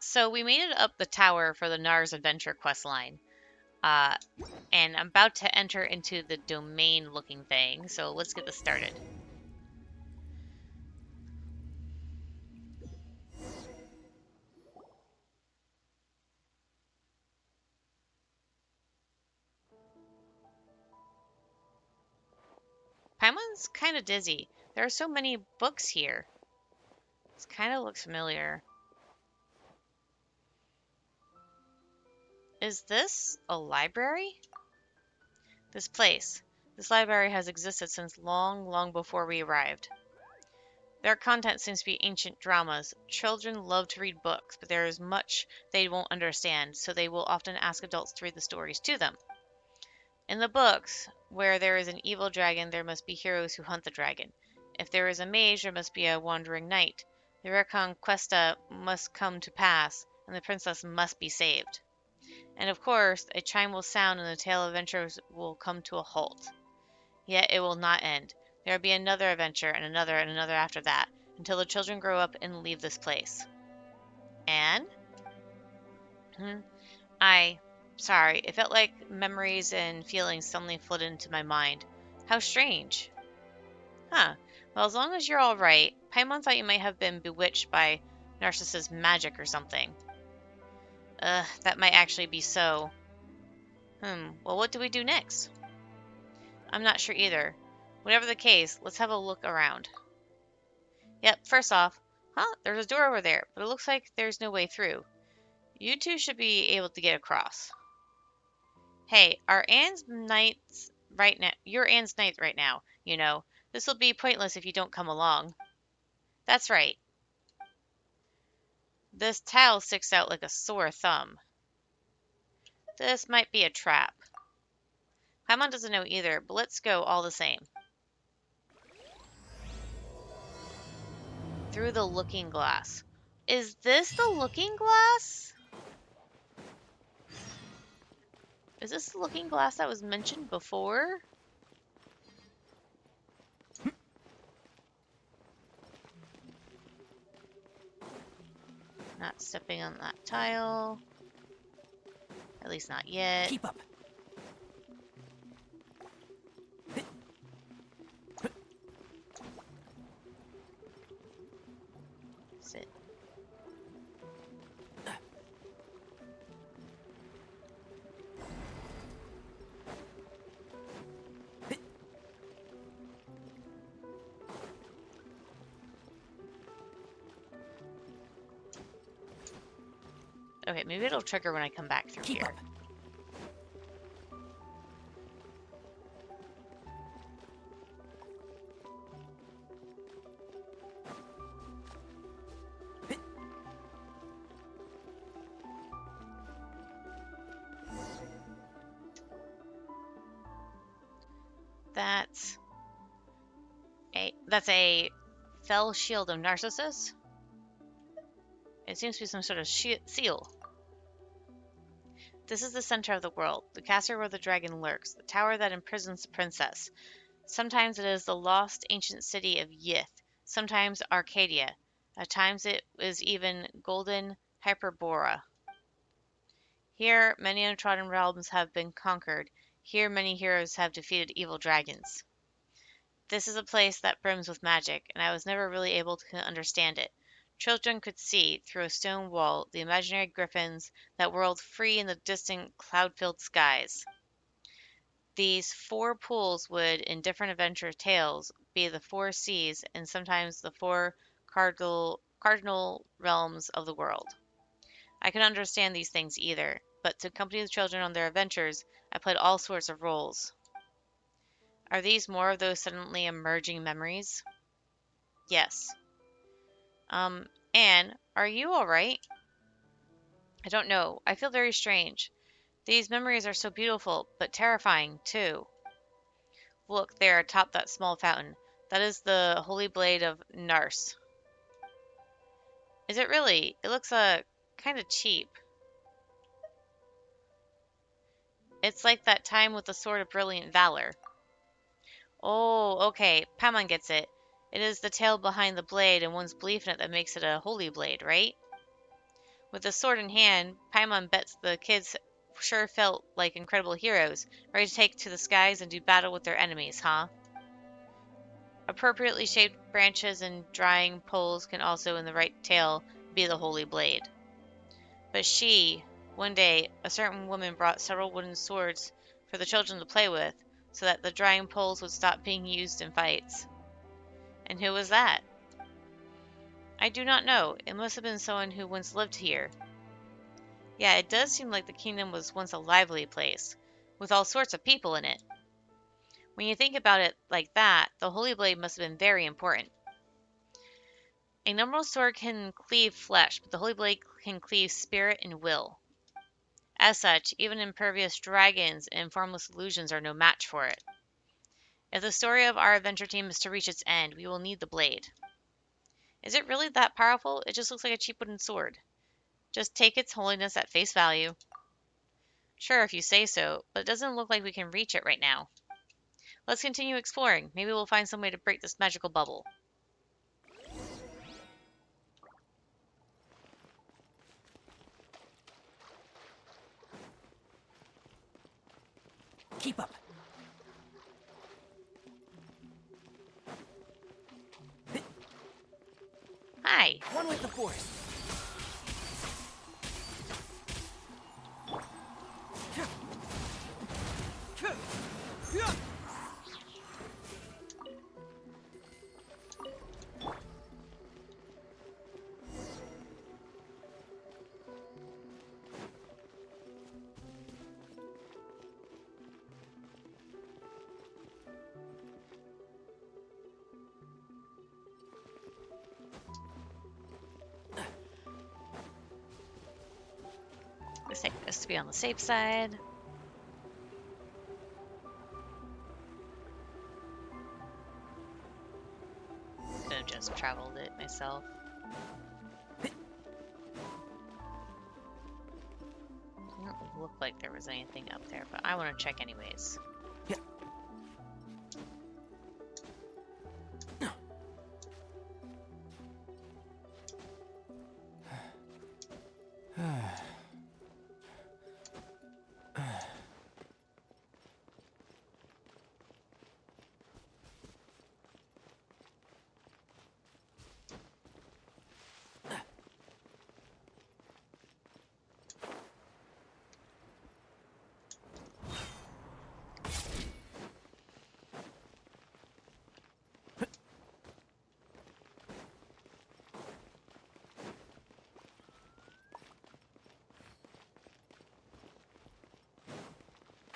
So we made it up the tower for the Nars Adventure quest line. Uh, and I'm about to enter into the domain looking thing, so let's get this started. Paimon's kind of dizzy. There are so many books here. This kind of looks familiar. Is this a library? This place. This library has existed since long, long before we arrived. Their content seems to be ancient dramas. Children love to read books, but there is much they won't understand, so they will often ask adults to read the stories to them. In the books, where there is an evil dragon, there must be heroes who hunt the dragon. If there is a mage, there must be a wandering knight. The Reconquesta must come to pass, and the princess must be saved. And of course, a chime will sound and the tale of adventures will come to a halt. Yet it will not end. There will be another adventure and another after that, until the children grow up and leave this place. And? Hmm, sorry, it felt like memories and feelings suddenly flooded into my mind. How strange. Huh. Well, as long as you're all right, Paimon thought you might have been bewitched by Narcissus' magic or something. That might actually be so. Well, what do we do next? I'm not sure either. Whatever the case, let's have a look around. Yep, first off, there's a door over there, but it looks like there's no way through. You two should be able to get across. Hey, you're Anne's knight right now, you know. This will be pointless if you don't come along. That's right. This towel sticks out like a sore thumb. This might be a trap. Paimon doesn't know either, but let's go all the same. Through the looking glass. Is this the looking glass? Is this the looking glass that was mentioned before? Not stepping on that tile. At least not yet. Keep up. Sit. Okay, maybe it'll trigger when I come back through Keep here. up. That's a fell shield of Narcissus. It seems to be some sort of seal. This is the center of the world, the castle where the dragon lurks, the tower that imprisons the princess. Sometimes it is the lost ancient city of Yith, sometimes Arcadia. At times it is even golden Hyperborea. Here many untrodden realms have been conquered. Here many heroes have defeated evil dragons. This is a place that brims with magic, and I was never really able to understand it. Children could see, through a stone wall, the imaginary griffins that whirled free in the distant cloud-filled skies. These four pools would, in different adventure tales, be the four seas and sometimes the four cardinal realms of the world. I could understand these things either, but to accompany the children on their adventures, I played all sorts of roles. Are these more of those suddenly emerging memories? Yes. Anne, are you all right? I don't know. I feel very strange. These memories are so beautiful, but terrifying, too. Look there atop that small fountain. That is the holy blade of Nars. Is it really? It looks, kind of cheap. It's like that time with the sword of brilliant valor. Oh, okay. Paimon gets it. It is the tale behind the blade and one's belief in it that makes it a holy blade, right? With the sword in hand, Paimon bets the kids sure felt like incredible heroes, ready to take to the skies and do battle with their enemies, huh? Appropriately shaped branches and drying poles can also, in the right tale, be the holy blade. But one day, a certain woman brought several wooden swords for the children to play with, so that the drying poles would stop being used in fights. And who was that? I do not know. It must have been someone who once lived here. Yeah, it does seem like the kingdom was once a lively place, with all sorts of people in it. When you think about it like that, the Holy Blade must have been very important. A normal sword can cleave flesh, but the Holy Blade can cleave spirit and will. As such, even impervious dragons and formless illusions are no match for it. If the story of our adventure team is to reach its end, we will need the blade. Is it really that powerful? It just looks like a cheap wooden sword. Just take its holiness at face value. Sure, if you say so, but it doesn't look like we can reach it right now. Let's continue exploring. Maybe we'll find some way to break this magical bubble. Keep up. Hi. One with the force. Let's take this to be on the safe side. Could have just traveled it myself. Didn't look like there was anything up there, but I want to check anyways.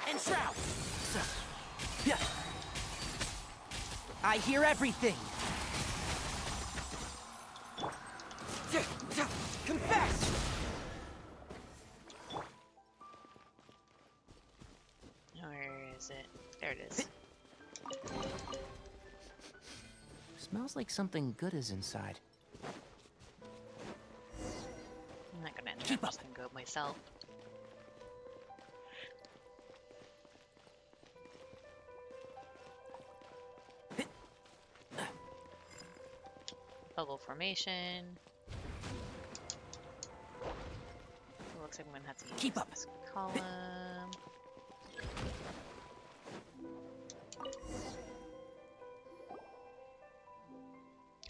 And shroud. So, yeah. I hear everything. Confess. Where is it? There it is. Smells like something good is inside. I'm not gonna enter. Keep I'm up. just gonna go myself. Bubble formation. It looks like I'm gonna have to use Keep up. this column.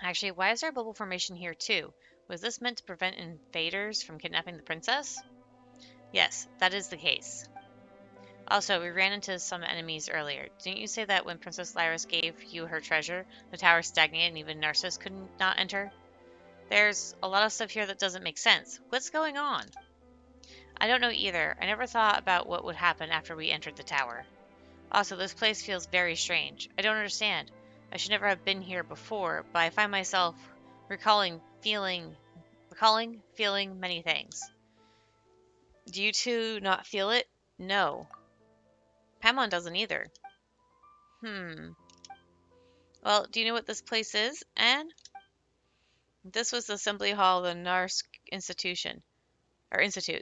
Actually, why is there a bubble formation here too? Was this meant to prevent invaders from kidnapping the princess? Yes, that is the case. Also, we ran into some enemies earlier. Didn't you say that when Princess Lyris gave you her treasure, the tower stagnated and even Narcissus could not enter? There's a lot of stuff here that doesn't make sense. What's going on? I don't know either. I never thought about what would happen after we entered the tower. Also, this place feels very strange. I don't understand. I should never have been here before, but I find myself feeling many things. Do you two not feel it? No. Paimon doesn't either. Well, do you know what this place is, Anne? This was the assembly hall of the Narsk Institute.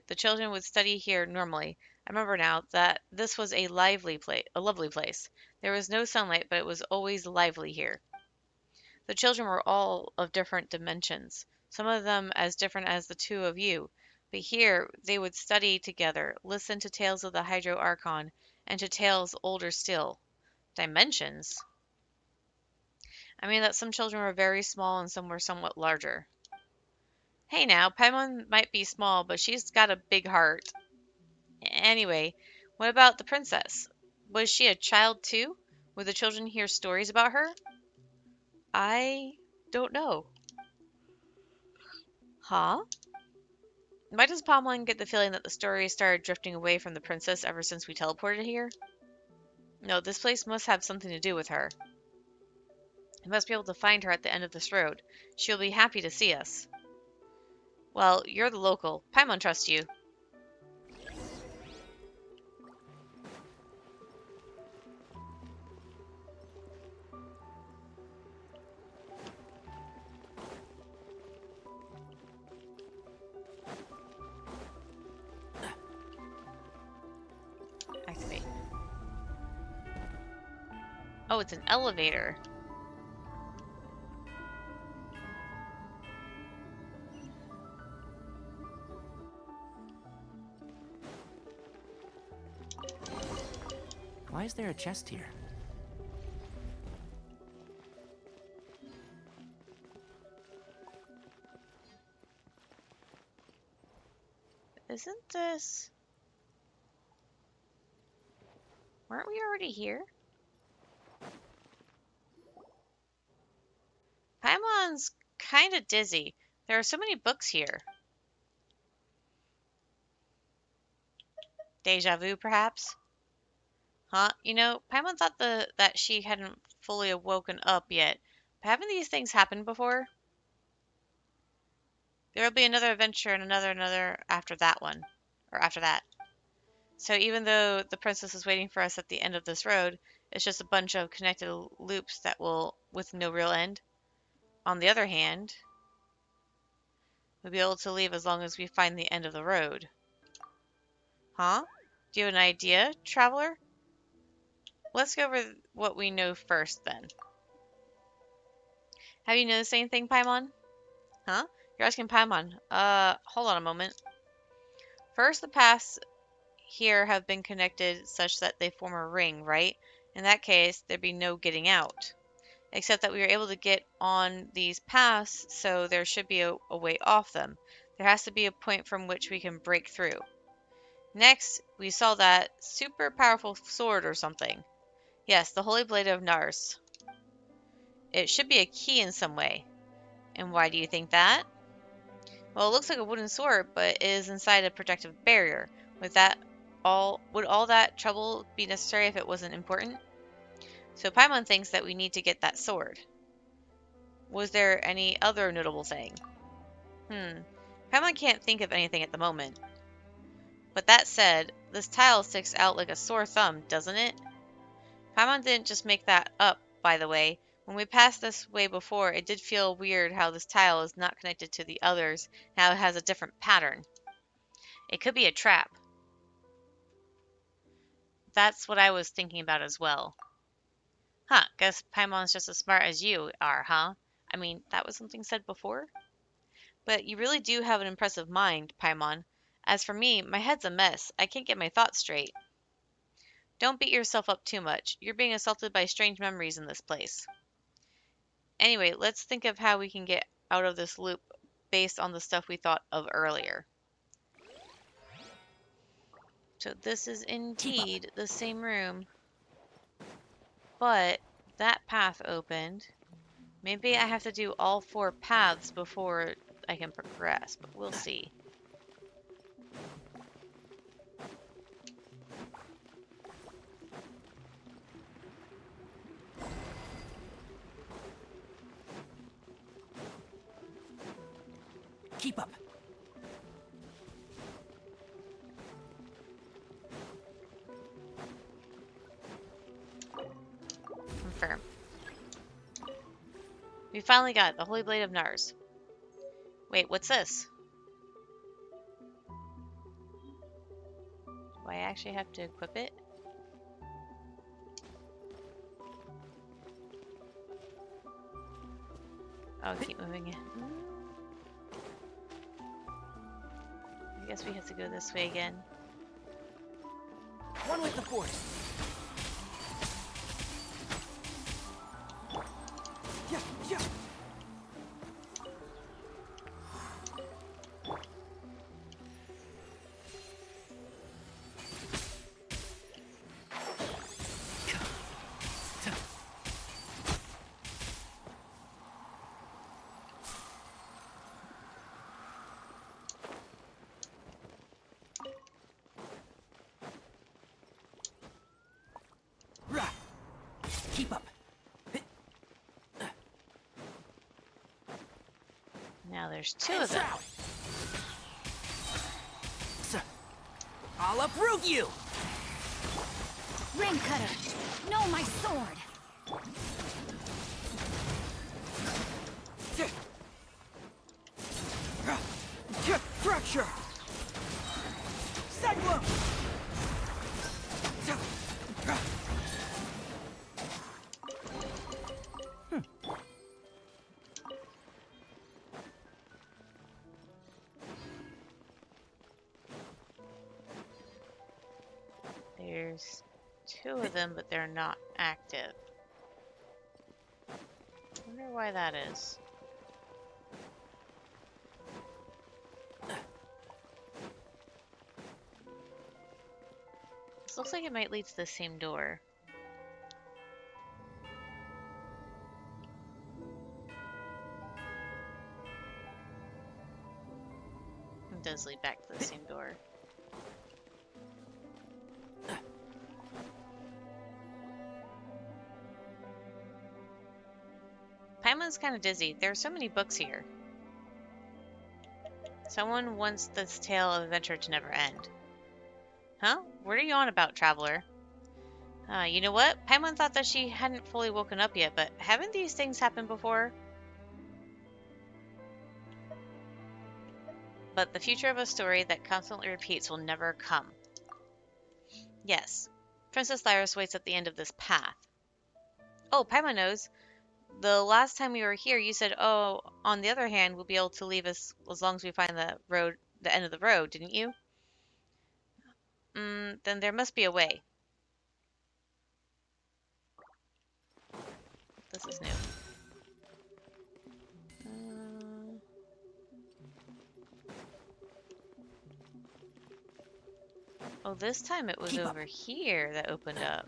The children would study here normally. I remember now that this was a lovely place. There was no sunlight, but it was always lively here. The children were all of different dimensions, some of them as different as the two of you. But here they would study together, listen to tales of the Hydro Archon, and to tales older still. Dimensions? I mean that some children were very small and some were somewhat larger. Hey now, Paimon might be small, but she's got a big heart. Anyway, what about the princess? Was she a child too? Would the children hear stories about her? I don't know. Huh? Why does Paimon get the feeling that the story started drifting away from the princess ever since we teleported here? No, this place must have something to do with her. We must be able to find her at the end of this road. She'll be happy to see us. Well, you're the local. Paimon trusts you. Activate. Oh, it's an elevator. Why is there a chest here? Isn't this... Weren't we already here? Paimon's kind of dizzy. There are so many books here. Deja vu, perhaps? Huh? You know, Paimon thought that she hadn't fully woken up yet. But haven't these things happened before? There'll be another adventure and another after that one. Or after that. So even though the princess is waiting for us at the end of this road, it's just a bunch of connected loops that will, with no real end. On the other hand, we'll be able to leave as long as we find the end of the road. Huh? Do you have an idea, traveler? Let's go over what we know first, then. Have you noticed anything, Paimon? Huh? You're asking Paimon. Hold on a moment. First, the paths here have been connected such that they form a ring, right? In that case, there'd be no getting out. Except that we were able to get on these paths, so there should be a way off them. There has to be a point from which we can break through. Next, we saw that super powerful sword or something. Yes, the Holy Blade of Nars. It should be a key in some way. And why do you think that? Well, it looks like a wooden sword, but it is inside a protective barrier. Would all that trouble be necessary if it wasn't important? So Paimon thinks that we need to get that sword. Was there any other notable thing? Paimon can't think of anything at the moment. But that said, this tile sticks out like a sore thumb, doesn't it? Paimon didn't just make that up, by the way. When we passed this way before, it did feel weird how this tile is not connected to the others, how it has a different pattern. It could be a trap. That's what I was thinking about as well. Huh, guess Paimon's just as smart as you are, huh? I mean, that was something said before? But you really do have an impressive mind, Paimon. As for me, my head's a mess. I can't get my thoughts straight. Don't beat yourself up too much. You're being assaulted by strange memories in this place. Anyway, let's think of how we can get out of this loop based on the stuff we thought of earlier. So this is indeed the same room. But that path opened. Maybe I have to do all 4 paths before I can progress, but we'll see. Keep up. Confirm. We finally got the Holy Blade of Nars. Wait, what's this? Do I actually have to equip it? Oh, keep moving it. guess we have to go this way again. One with the force. Yeah, yeah. Keep up. Now there's two of them. I'll uproot you! Ring cutter! No, my sword! Fracture! Cyclone! There's two of them, but they're not active. Wonder why that is. This looks like it might lead to the same door. It does lead back to the same door. Paimon's kind of dizzy. There are so many books here. Someone wants this tale of adventure to never end. Huh? What are you on about, traveler? You know what? Paimon thought that she hadn't fully woken up yet, but haven't these things happened before? But the future of a story that constantly repeats will never come. Yes. Princess Lyris waits at the end of this path. Oh, Paimon knows. The last time we were here, you said, oh, on the other hand, we'll be able to leave us as long as we find the end of the road, didn't you? Then there must be a way. This is new. Oh, this time it was over here that opened up.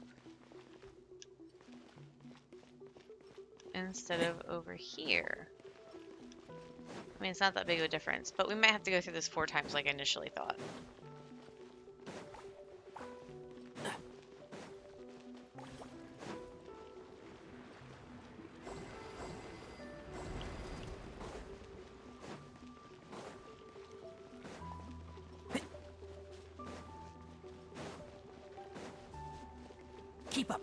Instead of over here. I mean, it's not that big of a difference, but we might have to go through this 4 times like I initially thought. Keep up.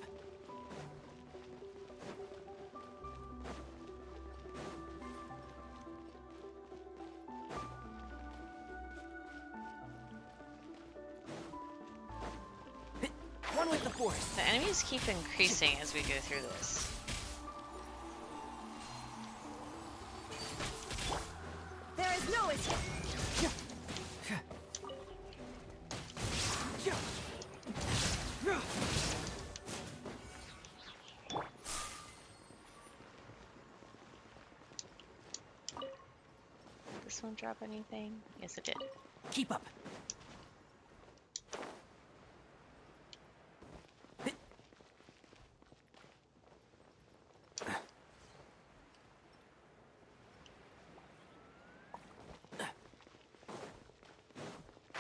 One with the force. The enemies keep increasing as we go through this. There is no escape! This one drop anything? Yes, it did. Keep up.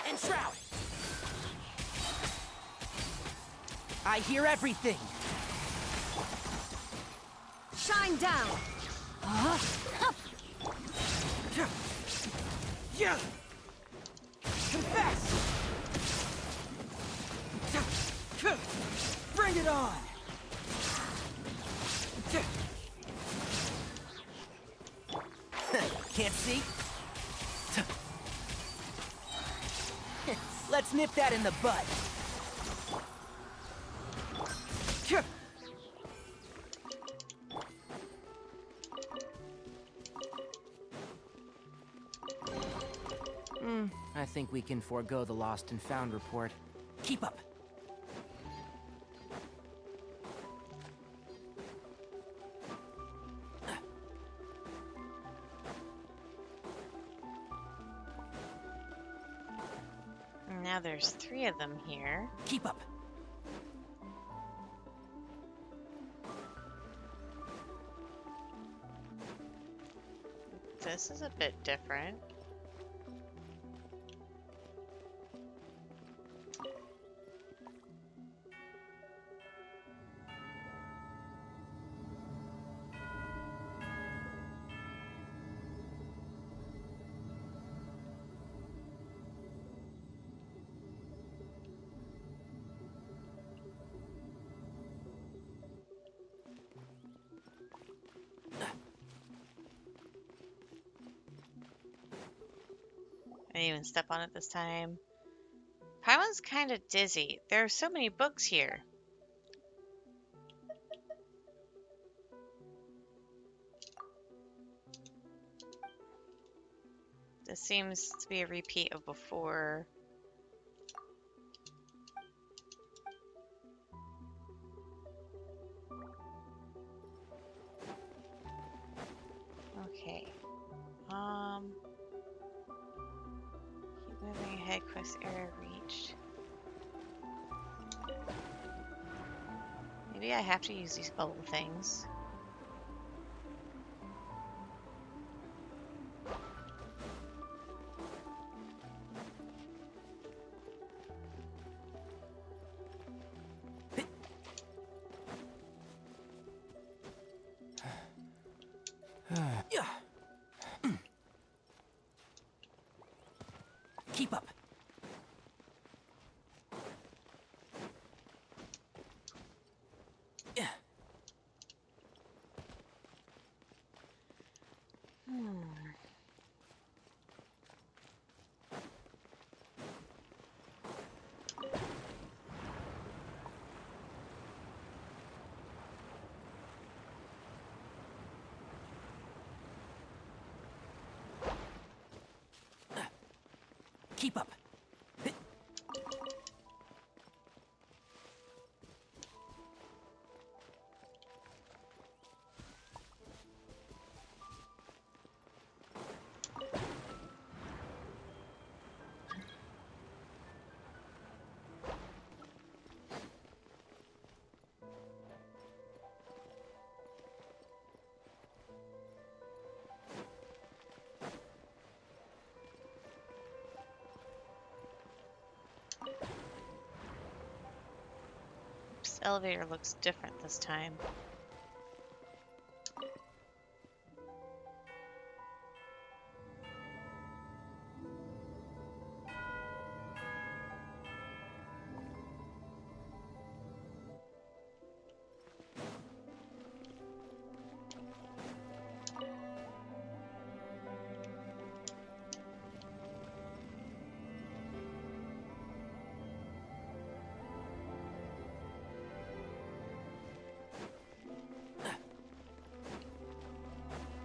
And shroud. I hear everything. Shine down! Yeah! Confess! Bring it on! Can't see? Let's nip that in the bud. I think we can forego the lost and found report. Keep up. Now there's 3 of them here. Keep up. This is a bit different. I didn't even step on it this time. Paimon's kind of dizzy. There are so many books here. This seems to be a repeat of before. Okay. Keep moving ahead, quest area reached. Maybe I have to use these bubble things. Yeah. Keep up. Yeah. Keep up. This elevator looks different this time.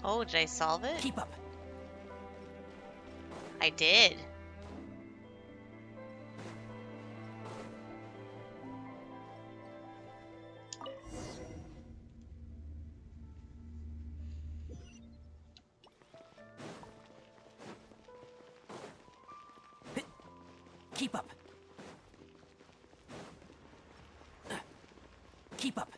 Oh, did I solve it? Keep up. I did. Keep up. Keep up.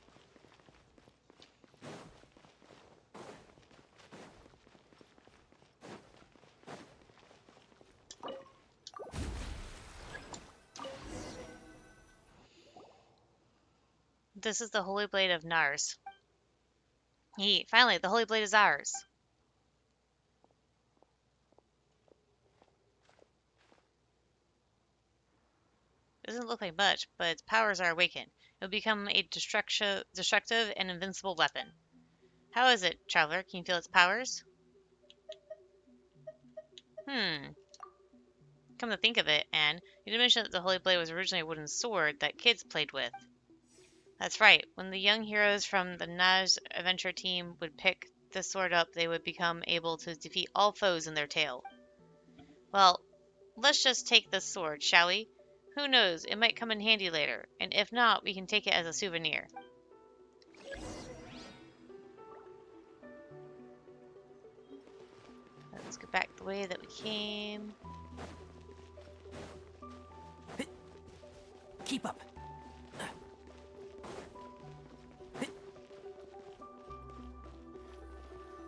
This is the Holy Blade of Nars. Finally, the Holy Blade is ours. Doesn't look like much, but its powers are awakened. It will become a destructive and invincible weapon. How is it, Traveler? Can you feel its powers? Come to think of it, Anne, you did mention that the Holy Blade was originally a wooden sword that kids played with. That's right. When the young heroes from the Naz adventure team would pick this sword up, they would become able to defeat all foes in their tale. Well, let's just take this sword, shall we? Who knows, it might come in handy later, and if not, we can take it as a souvenir. Let's go back the way that we came. Keep up.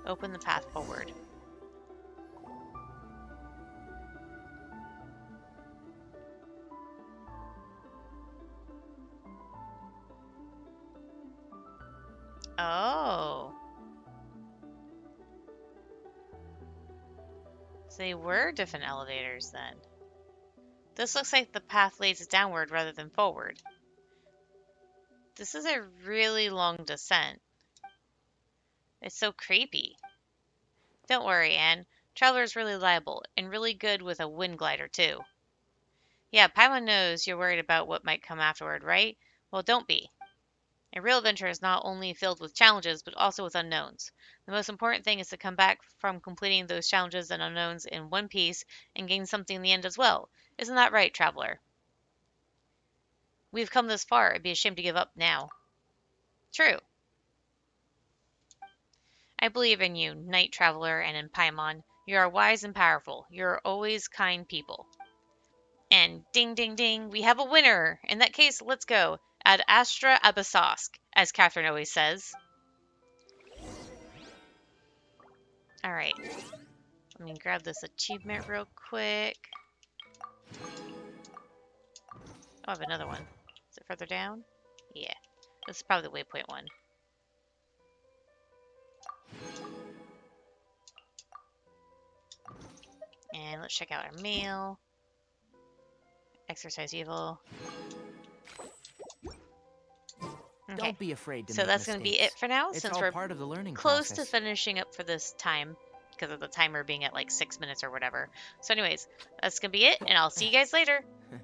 Open the path forward. Oh. So they were different elevators then. This looks like the path leads downward rather than forward. This is a really long descent. It's so creepy. Don't worry, Anne. Traveler's really liable, and really good with a wind glider, too. Yeah, Paimon knows you're worried about what might come afterward, right? Well, don't be. A real adventure is not only filled with challenges, but also with unknowns. The most important thing is to come back from completing those challenges and unknowns in one piece and gain something in the end as well. Isn't that right, Traveler? We've come this far. It'd be a shame to give up now. True. I believe in you, Night Traveler, and in Paimon. You are wise and powerful. You are always kind people. And ding, ding, ding, we have a winner! In that case, let's go. Ad Astra Abyssosk, as Catherine always says. Alright. Let me grab this achievement real quick. Oh, I have another one. Is it further down? Yeah. This is probably the waypoint one. And let's check out our mail. Exercise evil. Okay, Don't be afraid to so make that's going to be mistakes. it for now, It's since all we're part of the learning close process. to finishing up for this time, because of the timer being at like 6 minutes or whatever. So anyways, that's going to be it, and I'll see you guys later.